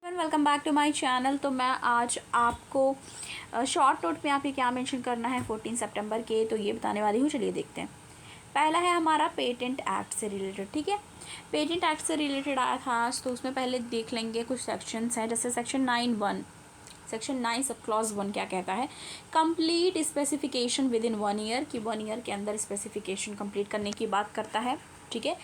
Welcome back to my channel. तो मैं आज आपको शॉर्ट नोट में आपके क्या मेंशन करना है 14 सितंबर के, तो ये बताने वाली हूँ। चलिए देखते हैं। पहला है हमारा पेटेंट एक्ट से रिलेटेड। ठीक है, पेटेंट एक्ट से रिलेटेड आया था आज, तो उसमें पहले देख लेंगे कुछ सेक्शंस हैं। जैसे सेक्शन 9(1), सेक्शन 9 सब क्लॉज 1 क्या कहता है, complete specification with in 1 year, कि 1 ईयर के अंदर स्पेसिफिकेशन कंप्लीट करने की बात करता है। ठीक है,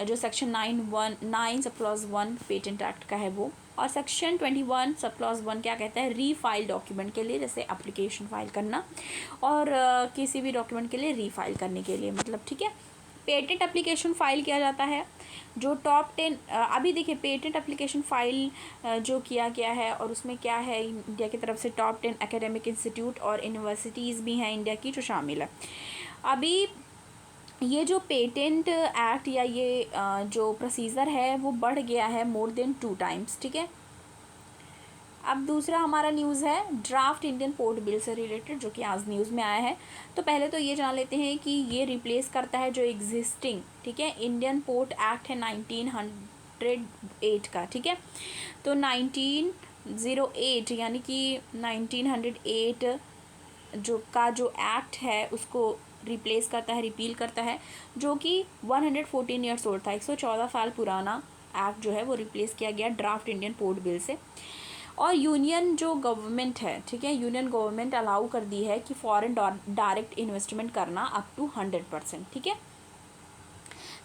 जो section 9 sub clause 1 patent act का है वो। और सेक्शन 21 सब क्लॉज 1 क्या कहता है, रीफाइल डॉक्यूमेंट के लिए, जैसे एप्लीकेशन फाइल करना और किसी भी डॉक्यूमेंट के लिए रीफाइल करने के लिए, मतलब। ठीक है, पेटेंट एप्लीकेशन फ़ाइल किया जाता है जो टॉप 10। अभी देखिए, पेटेंट एप्लीकेशन फ़ाइल जो किया गया है, और उसमें क्या है, इंडिया की तरफ से टॉप 10 एकेडमिक इंस्टीट्यूट और यूनिवर्सिटीज़ भी हैं इंडिया की जो शामिल है। अभी ये जो पेटेंट एक्ट या ये जो प्रोसीजर है वो बढ़ गया है मोर देन 2 टाइम्स। ठीक है, अब दूसरा हमारा न्यूज़ है ड्राफ्ट इंडियन पोर्ट बिल से रिलेटेड, जो कि आज न्यूज़ में आया है। तो पहले तो ये जान लेते हैं कि ये रिप्लेस करता है जो एग्जिस्टिंग, ठीक है, इंडियन पोर्ट एक्ट है 1908 का। ठीक है, तो 1908 यानी कि 1908 जो एक्ट है उसको रिप्लेस करता है, रिपील करता है, जो कि 114 ईयर्स ओल्ड था। 114 साल पुराना एक्ट जो है वो रिप्लेस किया गया ड्राफ्ट इंडियन पोर्ट बिल से। और यूनियन जो गवर्नमेंट है, ठीक है, यूनियन गवर्नमेंट अलाउ कर दी है कि फॉरेन डायरेक्ट इन्वेस्टमेंट करना अप टू 100%। ठीक है,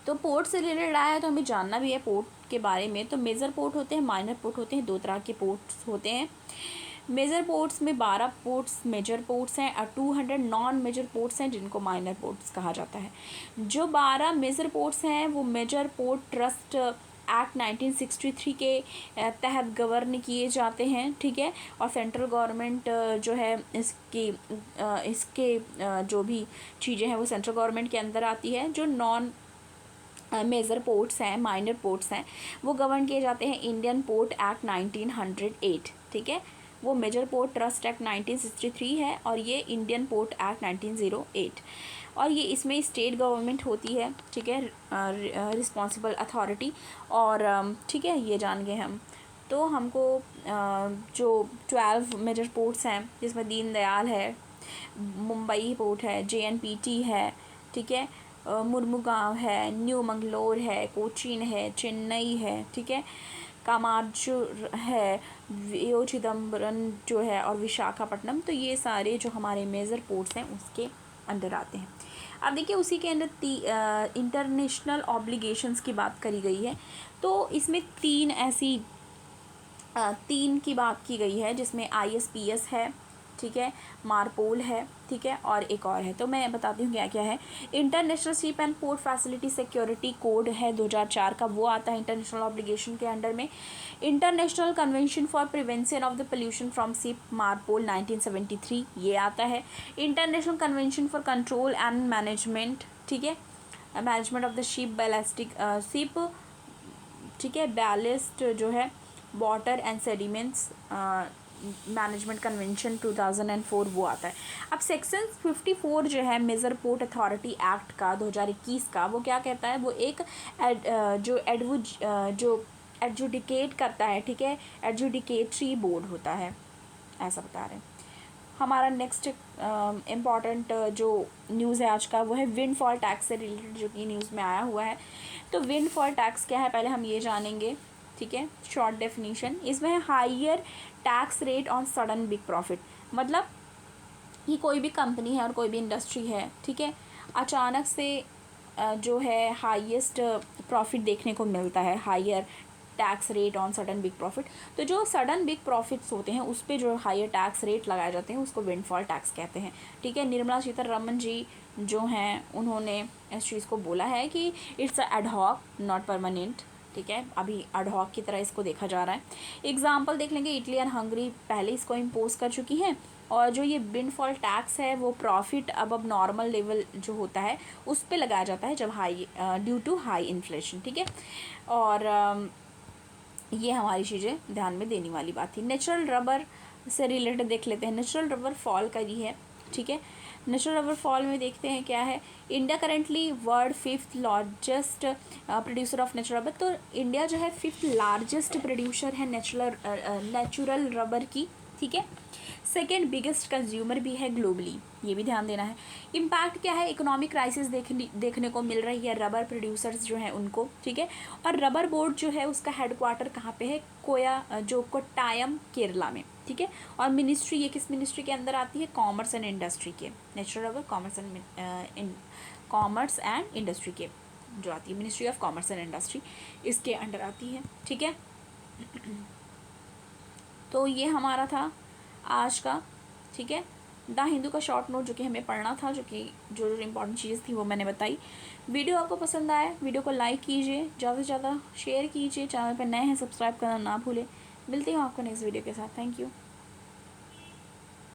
तो पोर्ट से रिलेटेड आया है तो हमें जानना भी है पोर्ट के बारे में। तो मेजर पोर्ट होते हैं, माइनर पोर्ट होते हैं, 2 तरह के पोर्ट्स होते हैं। मेजर पोर्ट्स में 12 पोर्ट्स मेजर पोर्ट्स हैं और 200 नॉन मेजर पोर्ट्स हैं जिनको माइनर पोर्ट्स कहा जाता है। जो 12 मेजर पोर्ट्स हैं वो मेजर पोर्ट ट्रस्ट एक्ट 1963 के तहत गवर्न किए जाते हैं। ठीक है, और सेंट्रल गवर्नमेंट जो है इसके जो भी चीज़ें हैं वो सेंट्रल गवर्नमेंट के अंदर आती है। जो नॉन मेजर पोर्ट्स हैं, माइनर पोर्ट्स हैं, वो गवर्न किए जाते हैं इंडियन पोर्ट एक्ट 1908। ठीक है, वो मेजर पोर्ट ट्रस्ट एक्ट 1963 है और ये इंडियन पोर्ट एक्ट 1908। और ये इसमें स्टेट गवर्नमेंट होती है, ठीक है, रिस्पॉन्सिबल अथॉरिटी। और ठीक है, ये जान गए हम। तो हमको जो 12 मेजर पोर्ट्स हैं जिसमें दीनदयाल है, मुंबई पोर्ट है, JNPT है, ठीक है, मुर्मुगांव है, न्यू मंगलोर है, कोचीन है, चेन्नई है, ठीक है, कामारजू है, वियो चिदम्बरम जो है, और विशाखापट्टनम। तो ये सारे जो हमारे मेजर पोर्ट्स हैं उसके अंडर आते हैं। अब देखिए, उसी के अंदर इंटरनेशनल ऑब्लिगेशंस की बात करी गई है। तो इसमें 3 की बात की गई है, जिसमें ISPS है, ठीक है, मारपोल है, ठीक है, और एक और है। तो मैं बताती हूँ क्या क्या है। International ship and port facility security code है 2004 का, वो आता है इंटरनेशनल ऑब्लिगेशन के अंडर में। International convention for prevention of the pollution from ship, मारपोल 1973, ये आता है। International convention for control and management, ठीक है, management of the ship ballistic ship, ठीक है, बैलिस्ट जो है, water and sediments management convention 2004, वो आता है। अब सेक्शन 54 जो है मेजर पोर्ट अथॉरिटी एक्ट का 2021 का, वो क्या कहता है, वो एक जो एडजुडिकेट करता है, ठीक है, एडजुडिकेटरी बोर्ड होता है, ऐसा बता रहे हैं। हमारा नेक्स्ट इम्पॉर्टेंट जो न्यूज़ है आज का, वो है विंडफॉल टैक्स से रिलेटेड, जो कि न्यूज़ में आया हुआ है। तो विंडफॉल टैक्स क्या है पहले हम ये जानेंगे, ठीक है, शॉर्ट डेफिनेशन। इसमें है higher tax rate on sudden big profit. मतलब ये कोई भी कंपनी है और कोई भी इंडस्ट्री है, ठीक है, अचानक से जो है हाईएस्ट प्रॉफिट देखने को मिलता है, higher tax rate on sudden big profit. तो जो सडन बिग प्रॉफिट्स होते हैं उस पर जो हायर टैक्स रेट लगाए जाते हैं उसको विंडफॉल टैक्स कहते हैं। ठीक है, निर्मला सीतारमण जी जो हैं उन्होंने इस चीज़ को बोला है कि it's a ad hoc not permanent. ठीक है, अभी एडहॉक की तरह इसको देखा जा रहा है। एग्जाम्पल देख लेंगे, इटली और हंगरी पहले इसको इम्पोज कर चुकी हैं। और जो ये विंडफॉल टैक्स है वो प्रॉफिट अब नॉर्मल लेवल जो होता है उस पर लगाया जाता है जब high due to high inflation. ठीक है, और ये हमारी चीज़ें ध्यान में देने वाली बात थी। नेचुरल रबर से रिलेटेड देख लेते हैं। नेचुरल रबर फॉल करी है, ठीक है, नेचुरल रबर फॉल में देखते हैं क्या है। India currently world 5th largest producer of natural rubber. तो इंडिया जो है 5th लार्जेस्ट प्रोड्यूसर है नेचुरल रबर की, ठीक है। सेकेंड बिगेस्ट कंज्यूमर भी है ग्लोबली, ये भी ध्यान देना है। इम्पैक्ट क्या है, इकोनॉमिक क्राइसिस देखने को मिल रही है रबर प्रोड्यूसर्स जो हैं उनको, ठीक है। और रबर बोर्ड जो है उसका हेडक्वार्टर कहाँ पे है, कोट्टायम केरला में, ठीक है। और मिनिस्ट्री, ये किस मिनिस्ट्री के अंदर आती है, कॉमर्स एंड इंडस्ट्री के, natural rubber commerce and industry के जो आती है, ministry of commerce and industry, इसके अंडर आती है, ठीक है। तो ये हमारा था आज का, ठीक है, द हिंदू का शॉर्ट नोट जो कि हमें पढ़ना था, जो जो इम्पोर्टेंट चीज़ थी वो मैंने बताई। वीडियो आपको पसंद आए, वीडियो को लाइक कीजिए, ज़्यादा से ज़्यादा शेयर कीजिए, चैनल पर नए हैं सब्सक्राइब करना ना भूलें। मिलती हूँ आपको नेक्स्ट वीडियो के साथ। Thank you.